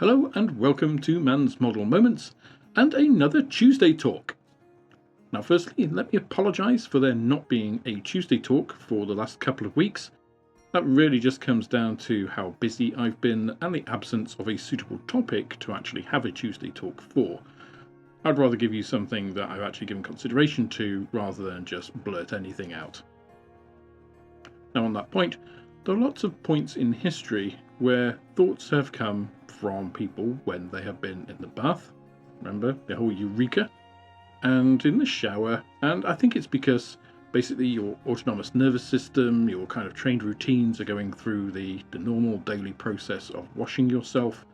Hello and welcome to Mann's Model Moments and another Tuesday talk. Now firstly, let me apologise for there not being a Tuesday talk for the last couple of weeks. That really just comes down to how busy I've been and the absence of a suitable topic to actually have a Tuesday talk for. I'd rather give you something that I've actually given consideration to rather than just blurt anything out. Now on that point, there are lots of points in history where thoughts have come from people when they have been in the bath, remember the whole eureka, and in the shower, and I think it's because basically your autonomous nervous system, your kind of trained routines are going through the normal daily process of washing yourself,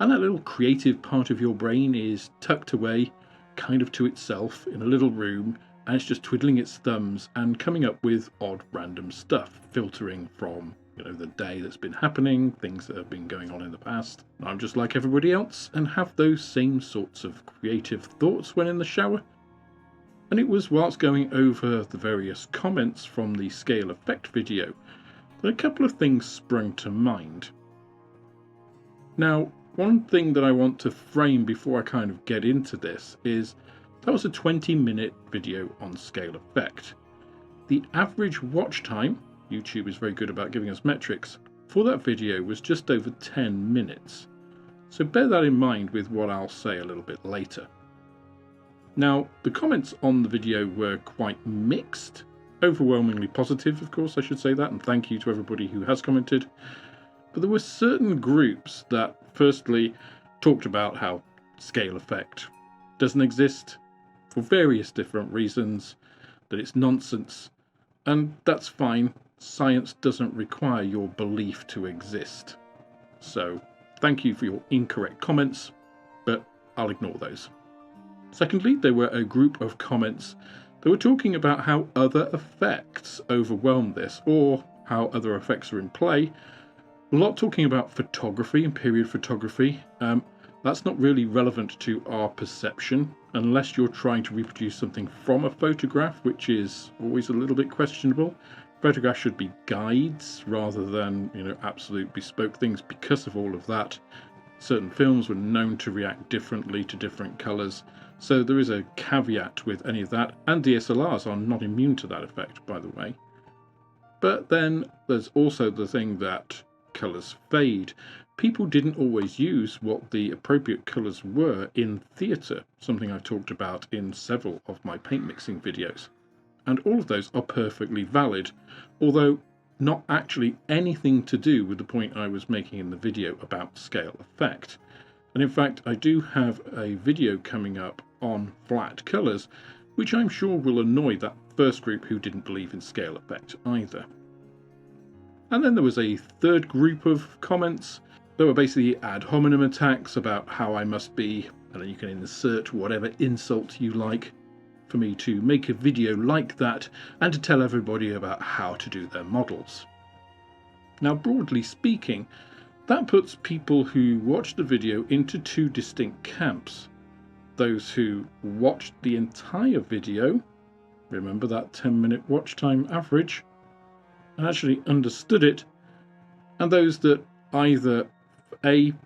and that little creative part of your brain is tucked away kind of to itself in a little room, and it's just twiddling its thumbs and coming up with odd random stuff, filtering from the day that's been happening, things that have been going on in the past. I'm just like everybody else and have those same sorts of creative thoughts when in the shower. And it was whilst going over the various comments from the scale effect video that a couple of things sprung to mind. Now, one thing that I want to frame before I kind of get into this is that was a 20-minute video on scale effect. The average watch time, YouTube is very good about giving us metrics, for that video was just over 10 minutes. So bear that in mind with what I'll say a little bit later. Now, the comments on the video were quite mixed, overwhelmingly positive, of course, I should say that, and thank you to everybody who has commented. But there were certain groups that firstly talked about how scale effect doesn't exist for various different reasons, that it's nonsense, and that's fine. Science doesn't require your belief to exist. So thank you for your incorrect comments, but I'll ignore those. Secondly, there were a group of comments that were talking about how other effects overwhelm this, or how other effects are in play. A lot talking about photography and period photography. That's not really relevant to our perception unless you're trying to reproduce something from a photograph, which is always a little bit questionable. Photographs should be guides rather than, absolute bespoke things. Because of all of that, certain films were known to react differently to different colours. So there is a caveat with any of that, and DSLRs are not immune to that effect, by the way. But then there's also the thing that colours fade. People didn't always use what the appropriate colours were in theatre, something I've talked about in several of my paint mixing videos. And all of those are perfectly valid, although not actually anything to do with the point I was making in the video about scale effect. And in fact, I do have a video coming up on flat colours, which I'm sure will annoy that first group who didn't believe in scale effect either. And then there was a third group of comments that were basically ad hominem attacks about how I must be, and then you can insert whatever insult you like, for me to make a video like that and to tell everybody about how to do their models. Now, broadly speaking, that puts people who watched the video into two distinct camps. Those who watched the entire video, remember that 10-minute watch time average, and actually understood it, and those that either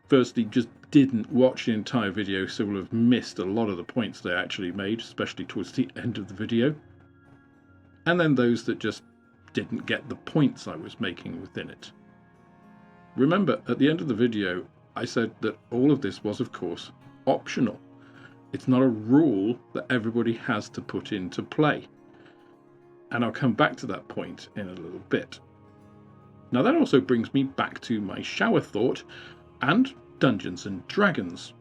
firstly just didn't watch the entire video, so will have missed a lot of the points they actually made, especially towards the end of the video, and then those that just didn't get the points I was making within it. Remember, at the end of the video, I said that all of this was, of course, optional. It's not a rule that everybody has to put into play. And I'll come back to that point in a little bit. Now that also brings me back to my shower thought and Dungeons and Dragons.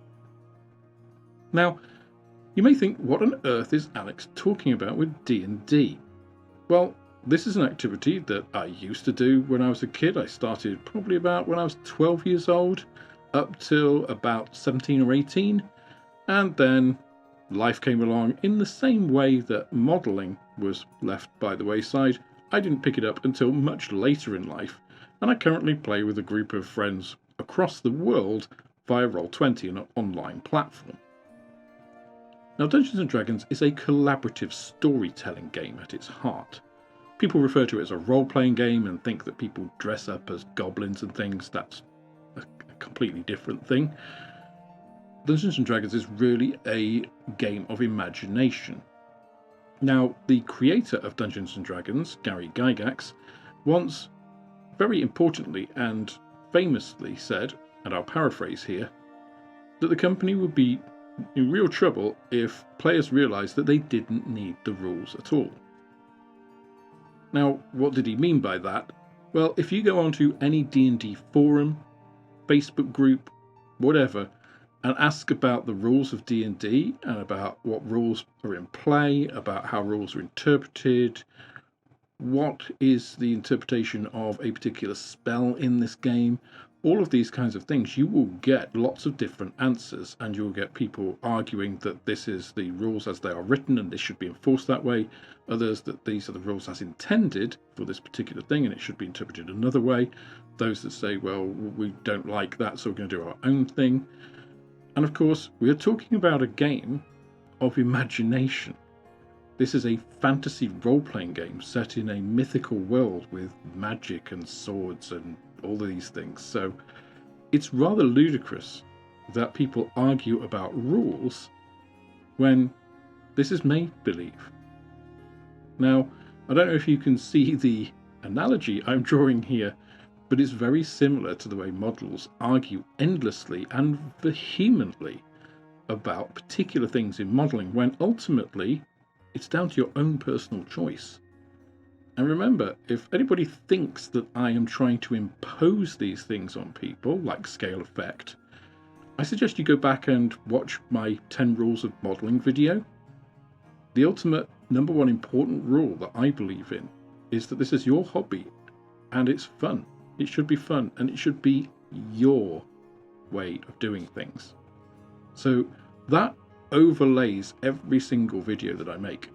Now, you may think, what on earth is Alex talking about with D&D? Well, this is an activity that I used to do when I was a kid. I started probably about when I was 12 years old, up till about 17 or 18, and then life came along in the same way that modelling was left by the wayside. I didn't pick it up until much later in life, and I currently play with a group of friends across the world via Roll20, an online platform. Now, Dungeons and Dragons is a collaborative storytelling game at its heart. People refer to it as a role-playing game and think that people dress up as goblins and things. That's a completely different thing. Dungeons and Dragons is really a game of imagination. Now, the creator of Dungeons and Dragons, Gary Gygax, once very importantly and famously said, and I'll paraphrase here, that the company would be in real trouble if players realised that they didn't need the rules at all. Now, what did he mean by that? Well, if you go onto any D&D forum, Facebook group, whatever, and ask about the rules of D&D and about what rules are in play, about how rules are interpreted, what is the interpretation of a particular spell in this game, all of these kinds of things, you will get lots of different answers, and you'll get people arguing that this is the rules as they are written and this should be enforced that way, others that these are the rules as intended for this particular thing and it should be interpreted another way, those that say, well, we don't like that, so we're going to do our own thing. And of course, we are talking about a game of imagination. This is a fantasy role-playing game set in a mythical world with magic and swords and all of these things. So it's rather ludicrous that people argue about rules when this is make-believe. Now, I don't know if you can see the analogy I'm drawing here, but it's very similar to the way modelers argue endlessly and vehemently about particular things in modelling, when ultimately it's down to your own personal choice. And remember, if anybody thinks that I am trying to impose these things on people, like scale effect, I suggest you go back and watch my 10 rules of modelling video. The ultimate number one important rule that I believe in is that this is your hobby and it's fun. It should be fun and it should be your way of doing things. So that overlays every single video that I make.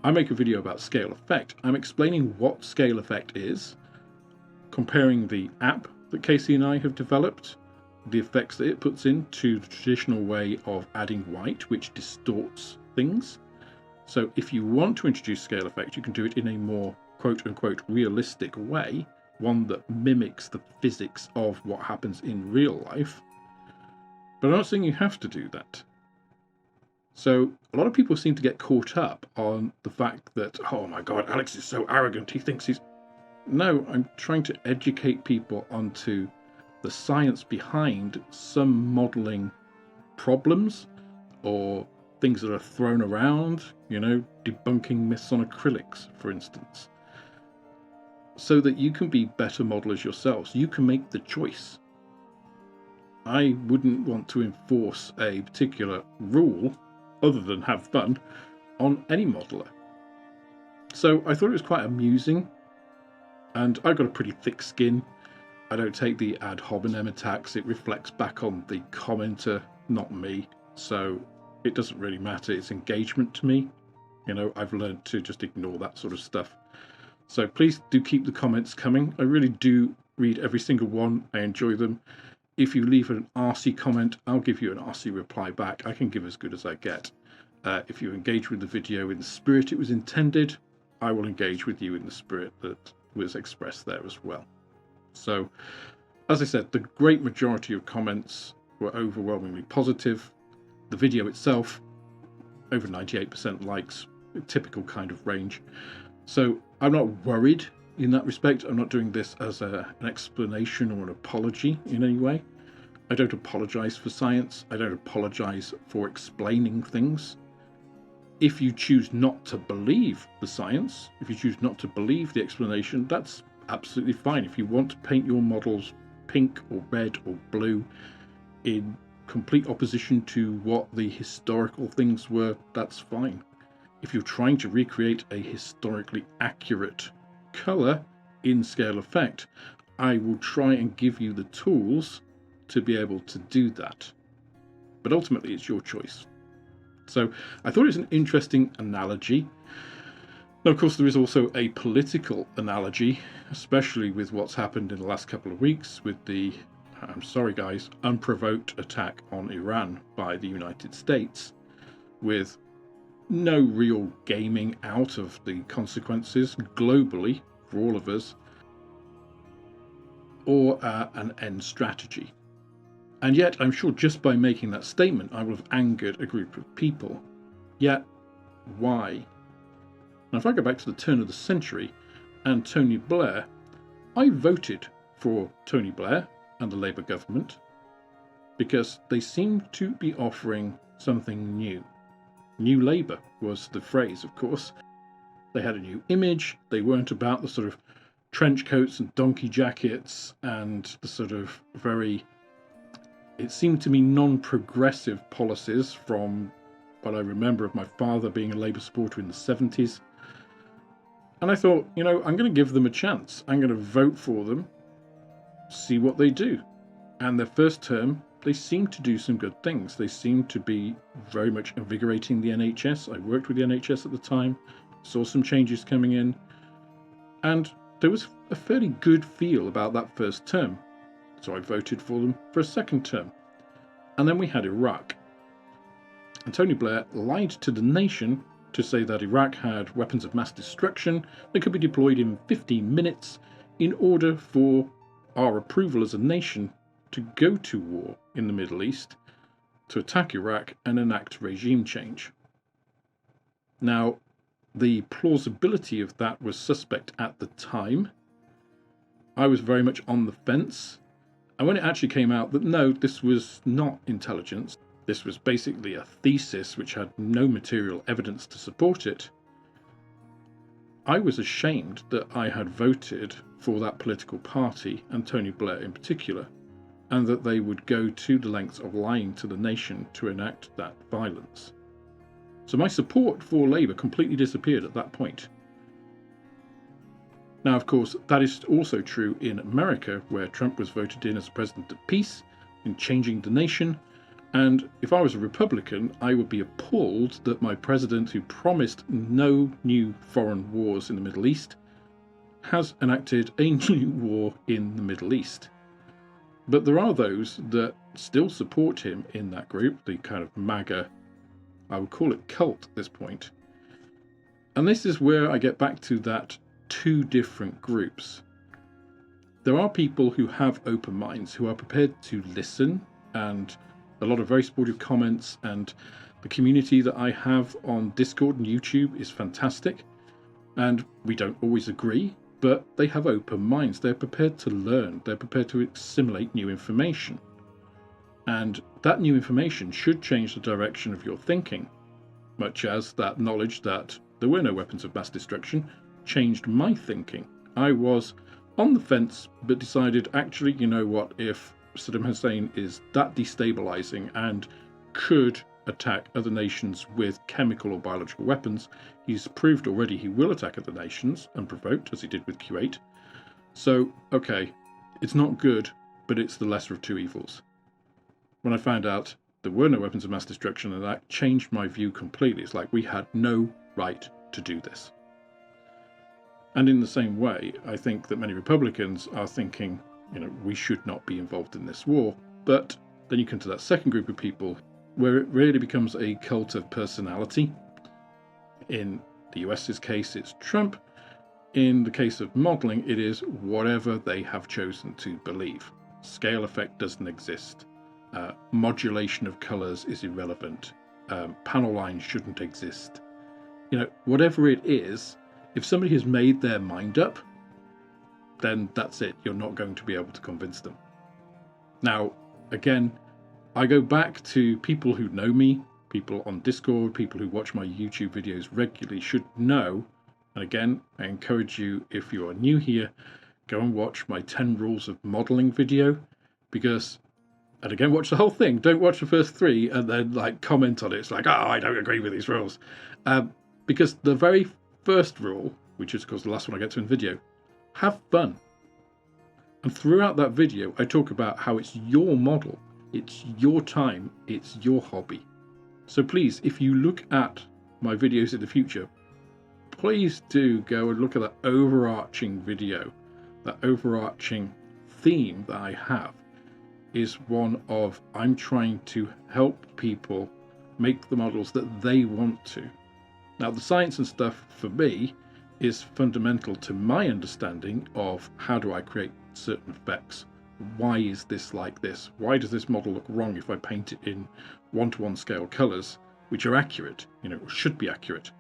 I make a video about scale effect. I'm explaining what scale effect is, comparing the app that Casey and I have developed, the effects that it puts into the traditional way of adding white, which distorts things. So if you want to introduce scale effect, you can do it in a more quote-unquote realistic way, one that mimics the physics of what happens in real life. But I'm not saying you have to do that. So a lot of people seem to get caught up on the fact that, oh my God, Alex is so arrogant, he thinks he's... No, I'm trying to educate people onto the science behind some modelling problems or things that are thrown around, debunking myths on acrylics, for instance, so that you can be better modelers yourselves. You can make the choice. I wouldn't want to enforce a particular rule, other than have fun, on any modeler. So I thought it was quite amusing, and I've got a pretty thick skin. I don't take the ad hominem attacks. It reflects back on the commenter, not me. So it doesn't really matter. It's engagement to me. I've learned to just ignore that sort of stuff. So please do keep the comments coming. I really do read every single one. I enjoy them. If you leave an RC comment, I'll give you an RC reply back. I can give as good as I get. If you engage with the video in the spirit it was intended, I will engage with you in the spirit that was expressed there as well. So, as I said, the great majority of comments were overwhelmingly positive. The video itself, over 98% likes, a typical kind of range. So I'm not worried in that respect. I'm not doing this as an explanation or an apology in any way. I don't apologize for science. I don't apologize for explaining things. If you choose not to believe the science, if you choose not to believe the explanation, that's absolutely fine. If you want to paint your models pink or red or blue in complete opposition to what the historical things were, that's fine. If you're trying to recreate a historically accurate colour in scale effect, I will try and give you the tools to be able to do that. But ultimately, it's your choice. So I thought it was an interesting analogy. Now, of course, there is also a political analogy, especially with what's happened in the last couple of weeks with the, I'm sorry guys, unprovoked attack on Iran by the United States, with no real gaming out of the consequences globally for all of us, or an end strategy. And yet, I'm sure just by making that statement, I would have angered a group of people. Yet, why? Now, if I go back to the turn of the century and Tony Blair, I voted for Tony Blair and the Labour government because they seemed to be offering something new. New Labour was the phrase, of course. They had a new image. They weren't about the sort of trench coats and donkey jackets and the sort of very, it seemed to me, non-progressive policies from what I remember of my father being a Labour supporter in the 70s. And I thought, I'm going to give them a chance. I'm going to vote for them, see what they do. And their first term, they seemed to do some good things. They seemed to be very much invigorating the NHS. I worked with the NHS at the time, saw some changes coming in, and there was a fairly good feel about that first term. So I voted for them for a second term. And then we had Iraq. And Tony Blair lied to the nation to say that Iraq had weapons of mass destruction that could be deployed in 15 minutes in order for our approval as a nation to go to war in the Middle East, to attack Iraq and enact regime change. Now, the plausibility of that was suspect at the time. I was very much on the fence. And when it actually came out that no, this was not intelligence, this was basically a thesis which had no material evidence to support it, I was ashamed that I had voted for that political party, and Tony Blair in particular, and that they would go to the lengths of lying to the nation to enact that violence. So my support for Labour completely disappeared at that point. Now, of course, that is also true in America, where Trump was voted in as president of peace, in changing the nation. And if I was a Republican, I would be appalled that my president, who promised no new foreign wars in the Middle East, has enacted a new war in the Middle East. But there are those that still support him in that group, the kind of MAGA, I would call it cult at this point. And this is where I get back to that two different groups. There are people who have open minds, who are prepared to listen, and a lot of very supportive comments, and the community that I have on Discord and YouTube is fantastic. And we don't always agree, but they have open minds. They're prepared to learn. They're prepared to assimilate new information. And that new information should change the direction of your thinking, much as that knowledge that there were no weapons of mass destruction changed my thinking. I was on the fence, but decided, actually, you know what, if Saddam Hussein is that destabilizing and could attack other nations with chemical or biological weapons, he's proved already he will attack other nations unprovoked, as he did with Kuwait. So, okay, it's not good, but it's the lesser of two evils. When I found out there were no weapons of mass destruction, and that changed my view completely. It's like we had no right to do this. And in the same way, I think that many Republicans are thinking, we should not be involved in this war. But then you come to that second group of people where it really becomes a cult of personality. In the US's case, it's Trump. In the case of modelling, it is whatever they have chosen to believe. Scale effect doesn't exist. Modulation of colours is irrelevant. Panel lines shouldn't exist. Whatever it is, if somebody has made their mind up, then that's it. You're not going to be able to convince them. Now, again, I go back to people who know me, people on Discord, people who watch my YouTube videos regularly should know. And again, I encourage you, if you are new here, go and watch my 10 rules of modeling video, because, and again, watch the whole thing. Don't watch the first 3 and then comment on it. It's like, I don't agree with these rules. Because the very first rule, which is of course the last one I get to in video, have fun. And throughout that video, I talk about how it's your model, it's your time, it's your hobby. So please, if you look at my videos in the future, please do go and look at that overarching video. That overarching theme that I have is one of, I'm trying to help people make the models that they want to. Now, the science and stuff for me is fundamental to my understanding of how do I create certain effects. why is this like this? Why does this model look wrong if I paint it in 1:1 scale colors, which are accurate, or should be accurate?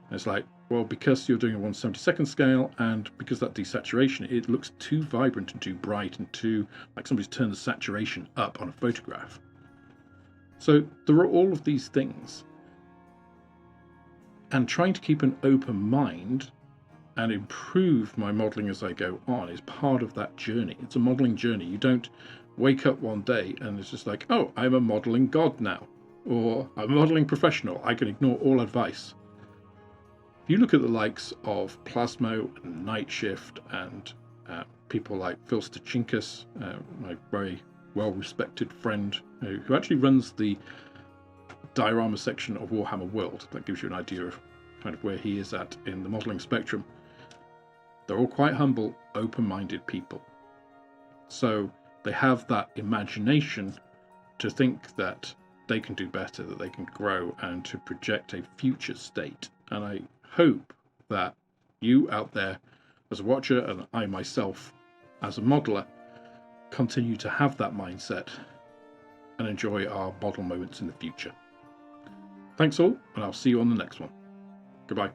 And it's like, well, because you're doing a 1/72 scale, and because that desaturation, it looks too vibrant and too bright and too like somebody's turned the saturation up on a photograph. So there are all of these things. And trying to keep an open mind and improve my modeling as I go on is part of that journey. It's a modeling journey. You don't wake up one day and it's just like, oh, I'm a modeling god now, or I'm a modeling professional. I can ignore all advice. If you look at the likes of Plasmo and Night Shift and people like Phil Stachinkas, my very well-respected friend who actually runs the diorama section of Warhammer World, that gives you an idea of kind of where he is at in the modeling spectrum. They're all quite humble, open-minded people. So they have that imagination to think that they can do better, that they can grow, and to project a future state. And I hope that you out there as a watcher, and I myself as a modeler, continue to have that mindset and enjoy our model moments in the future. Thanks all, and I'll see you on the next one. Goodbye.